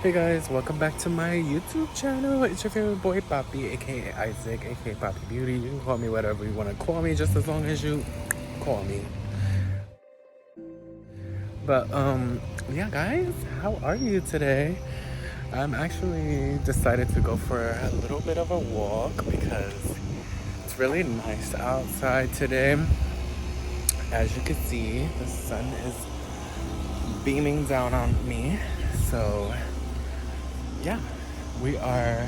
Hey guys, welcome back to my YouTube channel. It's your favorite boy Poppy, aka Isaac, aka Poppy Beauty. You can call me whatever you want to call me, just as long as you call me. But yeah guys, how are you today? I'm actually decided to go for a little bit of a walk because it's really nice outside today. As you can see, the sun is beaming down on me. So yeah, we are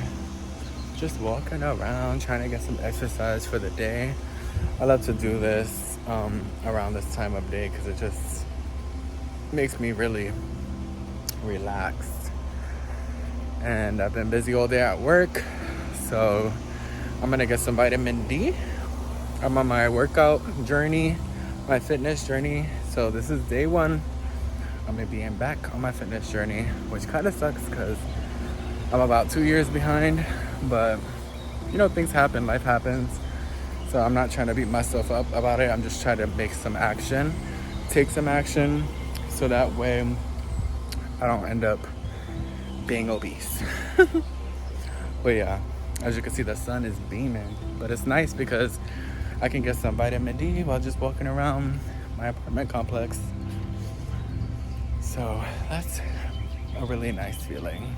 just walking around trying to get some exercise for the day. I love to do this around this time of day because it just makes me really relaxed. And I've been busy all day at work, so I'm gonna get some vitamin D. I'm on my workout journey, my fitness journey. So this is day one. I'm gonna be back on my fitness journey, which kind of sucks because I'm about 2 years behind, but you know, things happen, life happens. So I'm not trying to beat myself up about it. I'm just trying to make some action, take some action, so that way I don't end up being obese. But yeah, as you can see, the sun is beaming, but it's nice because I can get some vitamin D while just walking around my apartment complex. So that's a really nice feeling.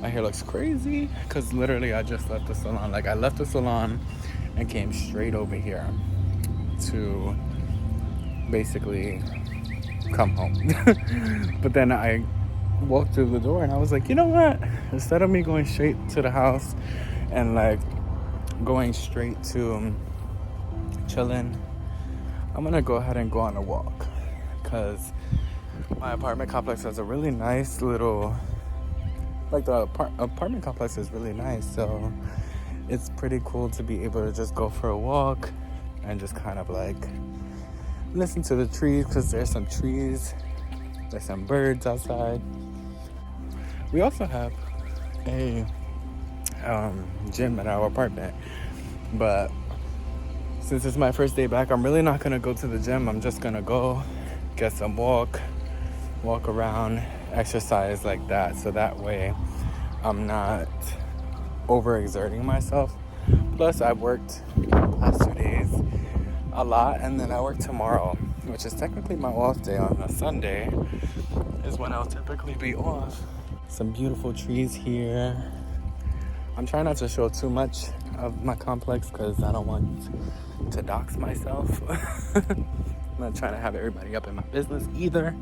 My hair looks crazy because literally I just left the salon. Like I left the salon and came straight over here to basically come home. But then I walked through the door and I was like, you know what? Instead of me going straight to the house and like going straight to chilling, I'm gonna go ahead and go on a walk because my apartment complex has a really nice little, like the apartment complex is really nice, so it's pretty cool to be able to just go for a walk and just kind of like listen to the trees because there's some trees, there's some birds outside. We also have a gym at our apartment, but since it's my first day back, I'm really not gonna go to the gym. I'm just gonna go get some walk around, exercise like that, so that way I'm not overexerting myself. Plus I worked the past 2 days a lot, and then I work tomorrow, which is technically my off day. On a Sunday is when I'll typically be off. Some beautiful trees here. I'm trying not to show too much of my complex because I don't want to dox myself. I'm not trying to have everybody up in my business either.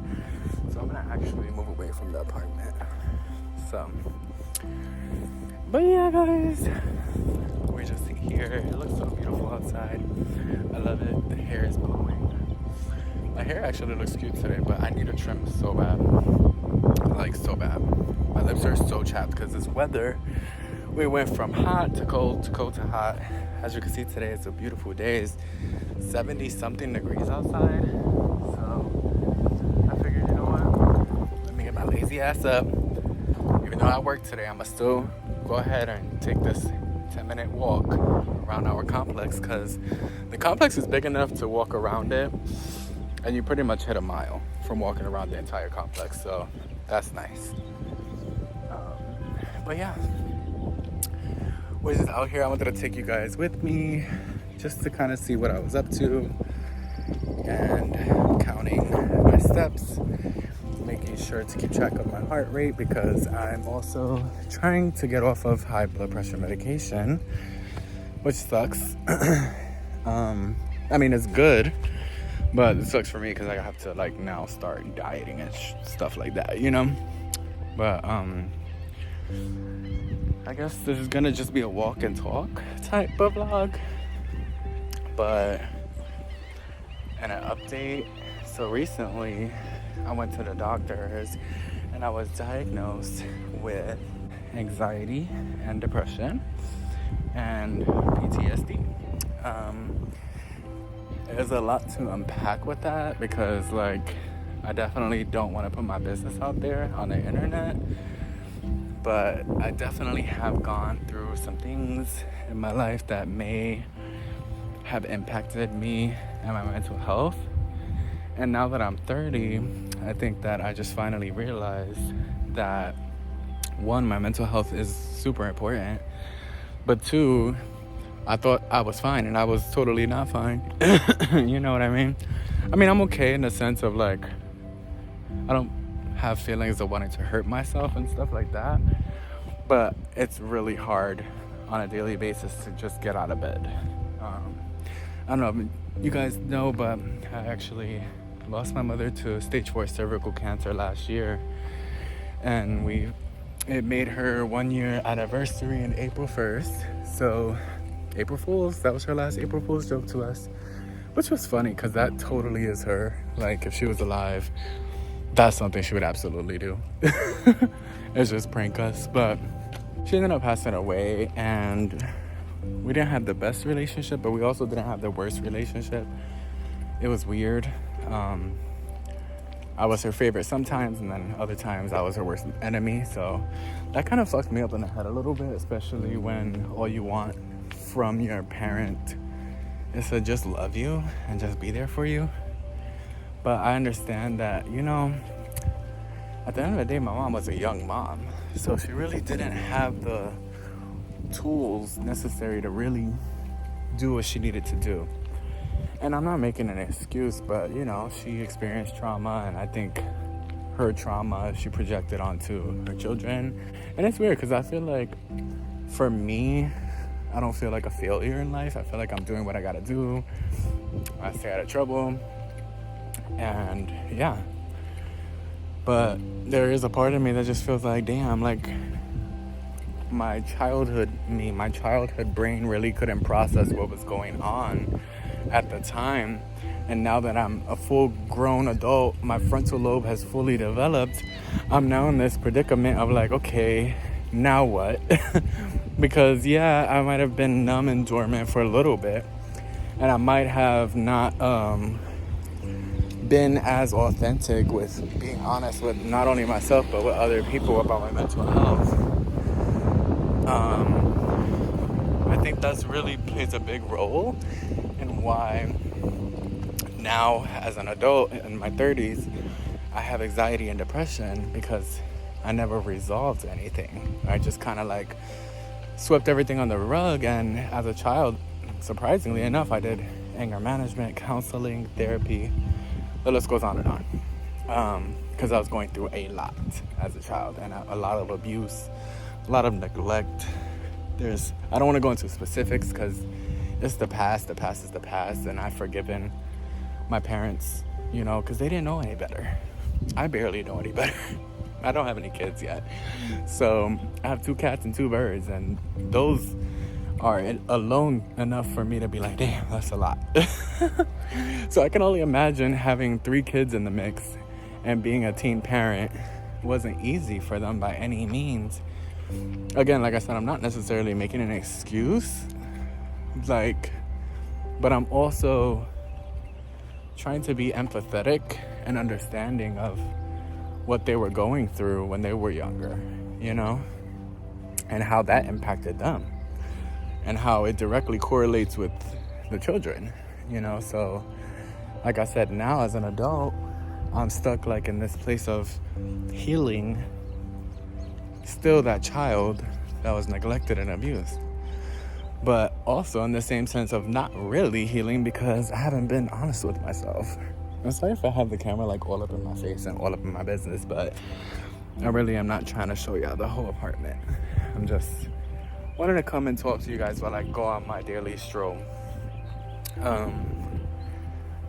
So I'm gonna actually move away from the apartment. So, but yeah guys, we're just here. It looks so beautiful outside. I love it. The hair is blowing. My hair actually looks cute today, but I need a trim so bad. Like so bad. My lips are so chapped because this weather, we went from hot to cold to hot. As you can see today, it's a beautiful day. It's 70 something degrees outside. So I figured, you know what? Let me get my lazy ass up. Even though I work today, I'ma still go ahead and take this 10-minute walk around our complex because the complex is big enough to walk around it, and you pretty much hit a mile from walking around the entire complex. So that's nice. But yeah, we're just out here. I wanted to take you guys with me just to kind of see what I was up to and counting my steps, making sure to keep track of my heart rate because I'm also trying to get off of high blood pressure medication, which sucks. I mean, it's good, but it sucks for me because I have to like now start dieting and stuff like that, you know? But I guess this is gonna just be a walk and talk type of vlog, but and an update. So recently I went to the doctors and I was diagnosed with anxiety and depression and PTSD. There's a lot to unpack with that because like I definitely don't want to put my business out there on the internet, but I definitely have gone through some things in my life that may have impacted me and my mental health. And now that I'm 30, I think that I just finally realized that one, my mental health is super important, but two, I thought I was fine, and I was totally not fine. You know what I mean? I mean, I'm okay in the sense of like, I don't have feelings of wanting to hurt myself and stuff like that, but it's really hard on a daily basis to just get out of bed. I don't know if you guys know, but I actually lost my mother to stage 4 cervical cancer last year, and it made her 1 year anniversary in April 1st. So April Fool's, that was her last April Fool's joke to us, which was funny because that totally is her. Like, if she was alive, that's something she would absolutely do. It's just prank us. But she ended up passing away, and we didn't have the best relationship, but we also didn't have the worst relationship. It was weird. I was her favorite sometimes, and then other times I was her worst enemy. So that kind of fucked me up in the head a little bit, especially when all you want from your parent is to just love you and just be there for you. But I understand that, you know, at the end of the day, my mom was a young mom, so she really didn't have the tools necessary to really do what she needed to do. And I'm not making an excuse, but, you know, she experienced trauma, and I think her trauma she projected onto her children. And it's weird because I feel like, for me, I don't feel like a failure in life. I feel like I'm doing what I gotta do. I stay out of trouble. And yeah. But there is a part of me that just feels like, damn, like, my childhood brain really couldn't process what was going on at the time. And now that I'm a full grown adult, my frontal lobe has fully developed, I'm now in this predicament of like, okay, now what? Because yeah, I might have been numb and dormant for a little bit, and I might have not been as authentic with being honest with not only myself but with other people about my mental health. I think that's really plays a big role in why now, as an adult in my 30s, I have anxiety and depression, because I never resolved anything. I just kind of like swept everything on the rug. And as a child, surprisingly enough, I did anger management, counseling, therapy. The list goes on and on. Because I was going through a lot as a child, and a lot of abuse, a lot of neglect. I don't want to go into specifics because it's the past. The past is the past, and I've forgiven my parents, you know, because they didn't know any better. I barely know any better. I don't have any kids yet. So I have 2 cats and 2 birds, and those are alone enough for me to be like, damn, that's a lot. So I can only imagine having 3 kids in the mix, and being a teen parent wasn't easy for them by any means. Again, like I said, I'm not necessarily making an excuse, but I'm also trying to be empathetic and understanding of what they were going through when they were younger, you know, and how that impacted them, and how it directly correlates with the children, you know. So like I said, now as an adult, I'm stuck like in this place of healing still that child that was neglected and abused, but also in the same sense of not really healing because I haven't been honest with myself. I'm sorry if I have the camera like all up in my face and all up in my business, but I really am not trying to show y'all the whole apartment. I'm just wanting to come and talk to you guys while I go on my daily stroll.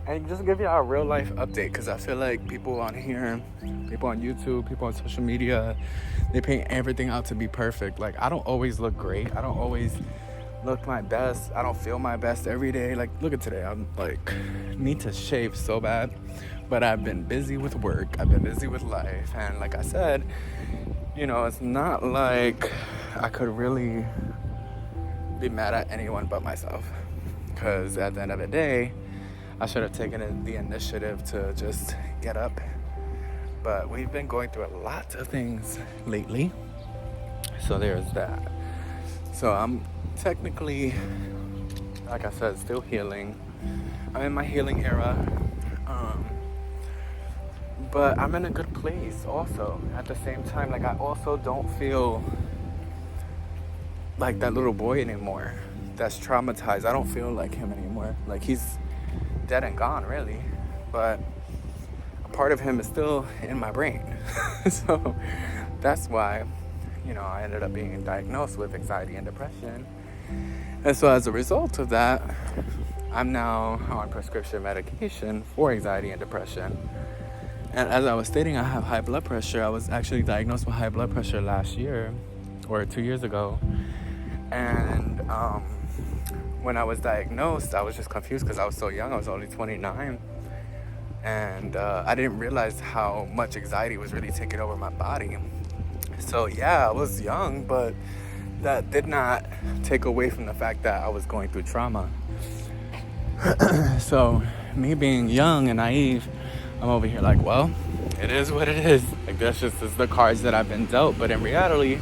And just give y'all a real life update, because I feel like people on here, people on YouTube, people on social media, they paint everything out to be perfect. Like, I don't always look great. I don't always look my best. I don't feel my best every day. Like, look at today. I'm like, need to shave so bad. But I've been busy with work. I've been busy with life. And like I said, you know, it's not like I could really be mad at anyone but myself. Because at the end of the day, I should have taken the initiative to just get up. But we've been going through a lot of things lately. So there's that. So I'm technically, like I said, still healing. I'm in my healing era. But I'm in a good place also at the same time. Like, I also don't feel like that little boy anymore that's traumatized. I don't feel like him anymore. Like, he's dead and gone, really. But a part of him is still in my brain. So that's why, I ended up being diagnosed with anxiety and depression. And so as a result of that, I'm now on prescription medication for anxiety and depression. And as I was stating, I have high blood pressure. I was actually diagnosed with high blood pressure last year or 2 years ago. And when I was diagnosed, I was just confused because I was so young. I was only 29. And I didn't realize how much anxiety was really taking over my body. So yeah, I was young, but that did not take away from the fact that I was going through trauma. So me being young and naive, I'm over here like, well, it is what it is. Like, that's just the cards that I've been dealt. But in reality,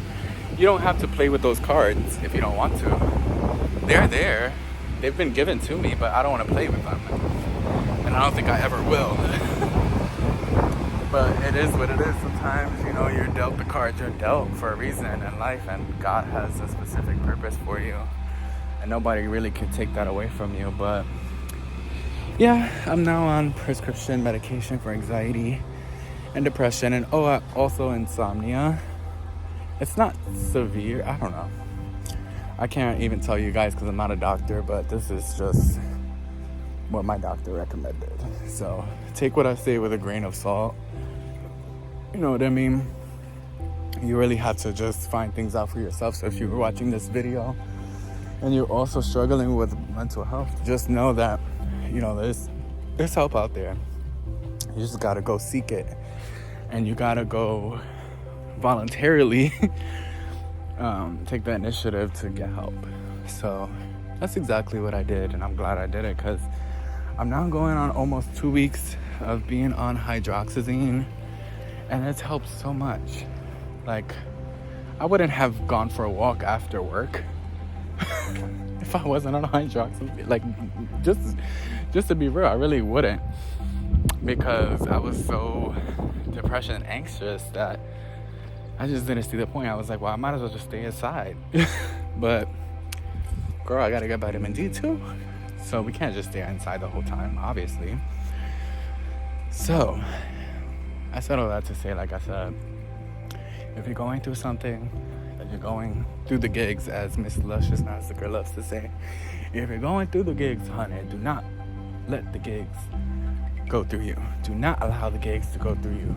you don't have to play with those cards if you don't want to. They're there. They've been given to me, but I don't want to play with them. And I don't think I ever will. But it is what it is. Sometimes, you're dealt the cards you're dealt for a reason in life, and God has a specific purpose for you. And nobody really can take that away from you. But yeah, I'm now on prescription medication for anxiety and depression, and also insomnia. It's not severe. I don't know. I can't even tell you guys because I'm not a doctor, but this is just what my doctor recommended. So take what I say with a grain of salt. You know what I mean? You really have to just find things out for yourself. So if you're watching this video and you're also struggling with mental health, just know that, there's help out there. You just gotta go seek it. And you gotta go voluntarily take the initiative to get help. So that's exactly what I did, and I'm glad I did it because I'm now going on almost 2 weeks of being on hydroxyzine, and it's helped so much. Like, I wouldn't have gone for a walk after work if I wasn't on hydroxyzine. Like, just to be real, I really wouldn't, because I was so depressed and anxious that I just didn't see the point. I was like, well, I might as well just stay inside. But girl, I gotta get vitamin D too, so we can't just stay inside the whole time, obviously. So I said all that to say, like I said, if you're going through something, that you're going through the gigs, as Miss Luscious Massacre loves to say, if you're going through the gigs, honey, do not let the gigs go through you. Do not allow the gigs to go through you,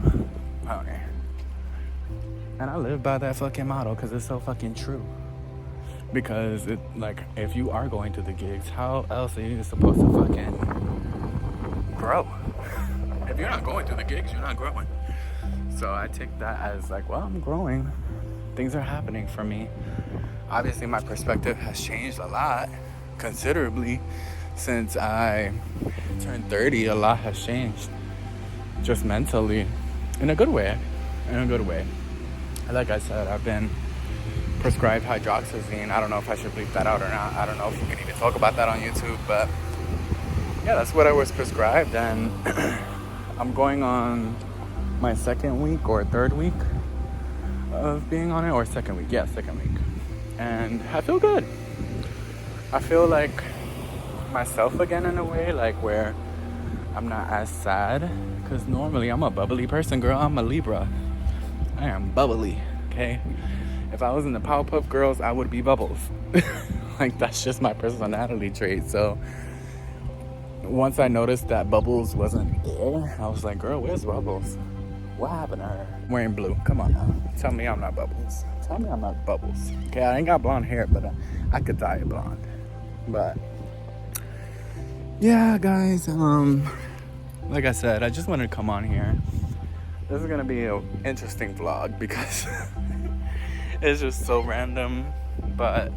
honey. And I live by that fucking motto because it's so fucking true. Because if you are going to the gigs, how else are you supposed to fucking grow? If you're not going to the gigs, you're not growing. So I take that as like, well, I'm growing. Things are happening for me. Obviously, my perspective has changed a lot, considerably, since I turned 30. A lot has changed, just mentally, in a good way. Like I said, I've been prescribed hydroxyzine. I don't know if I should bleep that out or not. I don't know if you can even talk about that on YouTube, but yeah, that's what I was prescribed, and I'm going on my second week or third week of being on it, or second week, and I feel good. I feel like myself again in a way, like where I'm not as sad, because normally I'm a bubbly person, girl. I'm a Libra. I am bubbly, okay? If I was in the Powerpuff Girls, I would be Bubbles. Like, that's just my personality trait. So once I noticed that Bubbles wasn't there, I was like, girl, where's Bubbles? What happened to her? Wearing blue. Come on now. Tell me I'm not Bubbles. Tell me I'm not Bubbles. Okay, I ain't got blonde hair, but I could dye it blonde. But yeah, guys, like I said, I just wanted to come on here. This is gonna be an interesting vlog because it's just so random, but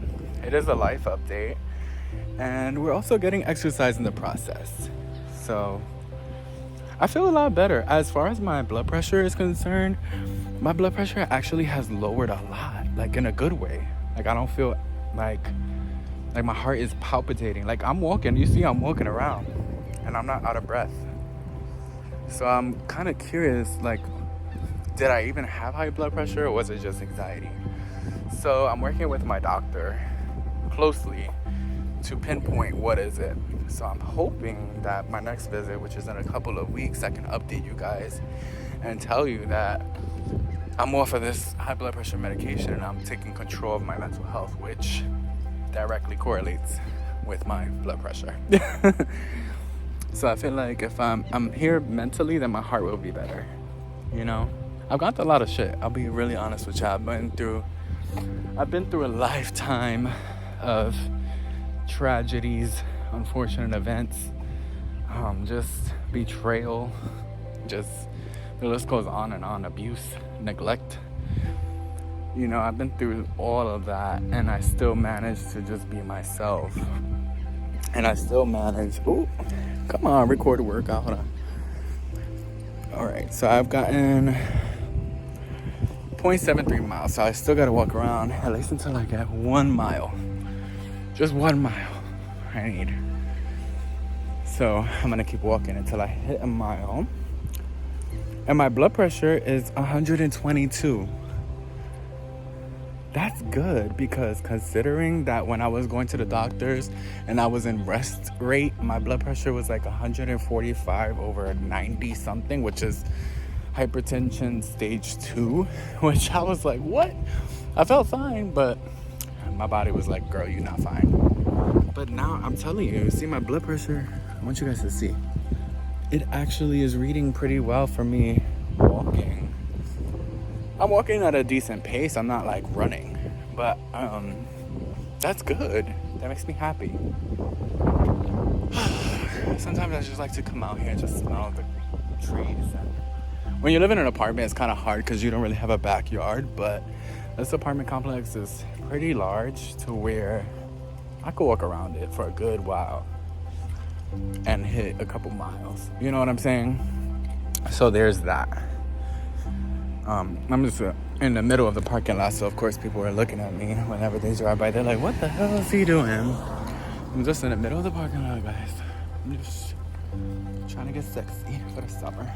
it is a life update, and we're also getting exercise in the process. So I feel a lot better. As far as my blood pressure is concerned, my blood pressure actually has lowered a lot, like in a good way. Like, I don't feel like my heart is palpitating. Like, I'm walking, you see I'm walking around, and I'm not out of breath. So I'm kind of curious, like, did I even have high blood pressure or was it just anxiety? So I'm working with my doctor closely to pinpoint what is it. So I'm hoping that my next visit, which is in a couple of weeks, I can update you guys and tell you that I'm off of this high blood pressure medication and I'm taking control of my mental health, which directly correlates with my blood pressure. So I feel like if I'm here mentally, then my heart will be better. You know, I've gone through a lot of shit. I'll be really honest with you. I've been through a lifetime of tragedies, unfortunate events, just betrayal, just the list goes on and on. Abuse, neglect. You know, I've been through all of that, and I still managed to just be myself. And I still manage. Ooh, come on, record a workout. Hold on. All right, so I've gotten 0.73 miles, so I still gotta walk around at least until I get 1 mile. Just 1 mile I need. So I'm gonna keep walking until I hit a mile. And my blood pressure is 122. That's good, because considering that when I was going to the doctors and I was in rest rate, my blood pressure was like 145 over 90 something, which is hypertension stage 2, which I was like, what? I felt fine, but my body was like, girl, you're not fine. But now I'm telling you, see my blood pressure, I want you guys to see. It actually is reading pretty well for me walking. I'm walking at a decent pace. I'm not like running, but that's good. That makes me happy. Sometimes I just like to come out here and just smell the trees. And when you live in an apartment, it's kind of hard because you don't really have a backyard, but this apartment complex is pretty large to where I could walk around it for a good while and hit a couple miles. You know what I'm saying? So there's that. I'm just in the middle of the parking lot, so of course people are looking at me whenever they drive by. They're like, what the hell is he doing? I'm just in the middle of the parking lot, guys. I'm just trying to get sexy for the summer.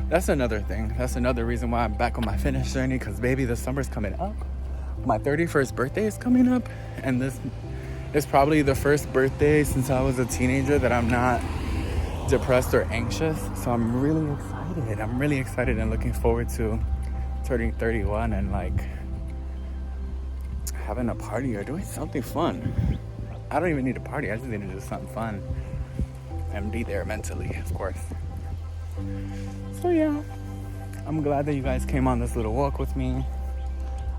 That's another thing. That's another reason why I'm back on my fitness journey, because baby, the summer's coming up. My 31st birthday is coming up, and this is probably the first birthday since I was a teenager that I'm not depressed or anxious. So I'm really excited. I'm really excited and looking forward to turning 31 and like having a party or doing something fun. I don't even need a party. I just need to do something fun and be there mentally, of course. So yeah, I'm glad that you guys came on this little walk with me.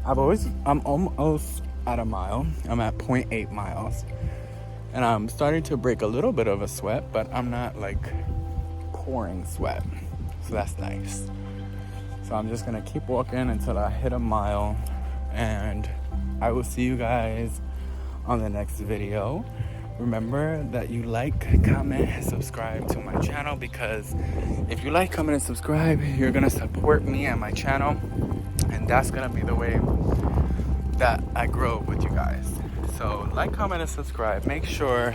I'm almost at a mile. I'm at 0.8 miles. And I'm starting to break a little bit of a sweat, but I'm not like pouring sweat. So that's nice. So I'm just gonna keep walking until I hit a mile, and I will see you guys on the next video. Remember that you like, comment, and subscribe to my channel, because if you like, comment, and subscribe, you're gonna support me and my channel, and that's gonna be the way that I grow with you guys. So like, comment, and subscribe. Make sure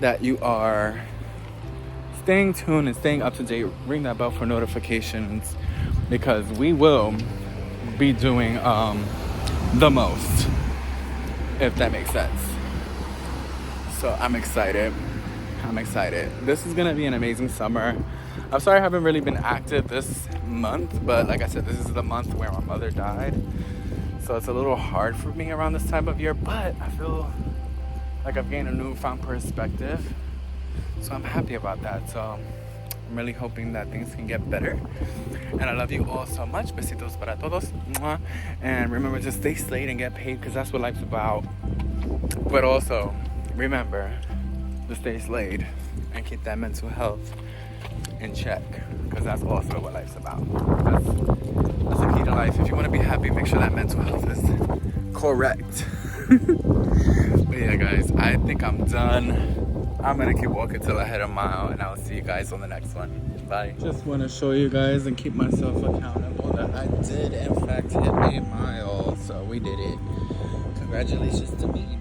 that you are staying tuned and staying up to date. Ring that bell for notifications, because we will be doing the most, if that makes sense. So I'm excited. This is gonna be an amazing summer. I'm sorry I haven't really been active this month, but like I said, this is the month where my mother died. So it's a little hard for me around this time of year, but I feel like I've gained a newfound perspective. So I'm happy about that. So I'm really hoping that things can get better. And I love you all so much. Besitos para todos. Mwah. And remember to stay slayed and get paid, because that's what life's about. But also, remember to stay slayed and keep that mental health in check, because that's also what life's about. That's the key to life. If you want to be happy, make sure that mental health is correct. But yeah, guys, I think I'm done. I'm gonna keep walking till I hit a mile, and I'll see you guys on the next one. Bye. Just want to show you guys and keep myself accountable that I did in fact hit a mile. So we did it. Congratulations to me.